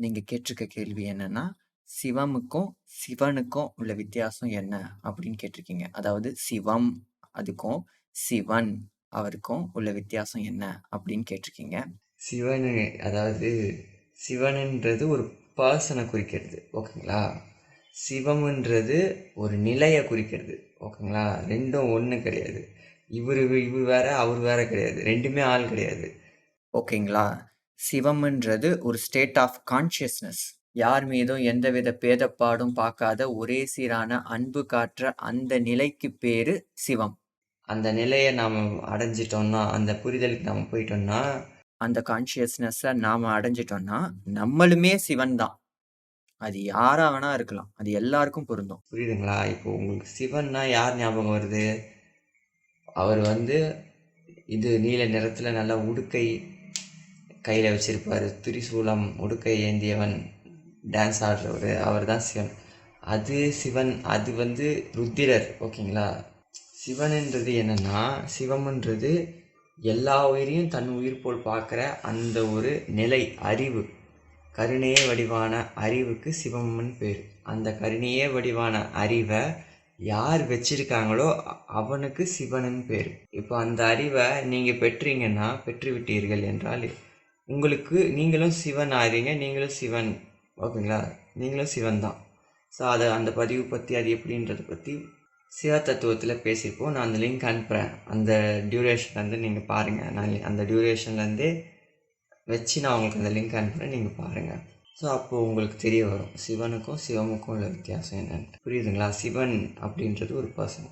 நீங்க கேட்டிருக்க கேள்வி என்னன்னா, சிவமுக்கும், சிவனுக்கும் உள்ள வித்தியாசம் என்ன? அப்படின்னு கேட்டிருக்கீங்க. அதாவது சிவம் அதுக்கும், சிவன் அவருக்கும் உள்ள வித்தியாசம் என்ன? அப்படின்னு கேட்டிருக்கீங்க. சிவனு அதாவது சிவனுன்றது ஒரு பர்சனை குறிக்கிறது, ஓகேங்களா? சிவம்ன்றது ஒரு நிலையை குறிக்கிறது, ஓகேங்களா? ரெண்டும் ஒன்று கிடையாது. இவர் வேற அவர் வேற கிடையாது, ரெண்டுமே ஆள் கிடையாது. ஓகேங்களா? சிவம்ன்றது ஒரு ஸ்டேட் ஆஃப் கான்ஷியஸ்னஸ். யார் மீதும் எந்தவித பேதப்பாடும் பார்க்காத ஒரே சீரான அன்பு காட்டுற அந்த நிலைக்கு பேரு சிவம். அந்த நிலையை நாம் அடைஞ்சிட்டோம்னா, அந்த புரிதலுக்கு நாம் போயிட்டோம்னா, அந்த கான்ஷியஸ்னஸை நாம அடைஞ்சிட்டோம்னா நம்மளுமே சிவன் தான். அது யாரா வேணா இருக்கலாம். அது எல்லாருக்கும் பொருந்தும். புரியுதுங்களா? இப்போ உங்களுக்கு சிவன்னா யார் ஞாபகம் வருது? அவர் இது நீல நிறத்தில் நல்ல உடுக்கை கையில் வச்சிருப்பார், திரிசூலம் உடுக்கை ஏந்தியவன், டான்ஸ் ஆடுறவர், அவர் தான் சிவன். அது சிவன், அது ருத்திரர், ஓகேங்களா? சிவன்ன்றது என்னன்னா, சிவம்ன்றது எல்லா உயிரையும் தன் உயிர் போல் பார்க்குற அந்த ஒரு நிலை, அறிவு, கருணையே வடிவான அறிவுக்கு சிவம்னு பேர். அந்த கருணையே வடிவான அறிவை யார் வச்சிருக்காங்களோ அவனுக்கு சிவனுன்னு பேர். இப்போ அந்த அறிவை நீங்கள் பெற்று விட்டீர்கள் என்றால் நீங்களும் சிவன் ஆகிறீங்க, நீங்களும் சிவன், ஓகேங்களா? நீங்களும் சிவன் தான். ஸோ அந்த பதிவு பற்றி அது எப்படின்றத பற்றி சிவ தத்துவத்தில் பேசியிருப்போம். நான் அந்த லிங்க் அனுப்புகிறேன். அந்த டியூரேஷன்லேருந்து நீங்கள் பாருங்கள். நான் அந்த டியூரேஷன்லேருந்தே வச்சு நான் உங்களுக்கு அந்த லிங்க் அனுப்புகிறேன், நீங்கள் பாருங்கள். ஸோ அப்போது உங்களுக்கு தெரிய வரும் சிவனுக்கும் சிவமுக்கும் உள்ள வித்தியாசம் என்னென்னு. புரியுதுங்களா? சிவன் அப்படின்றது ஒரு பர்சன்.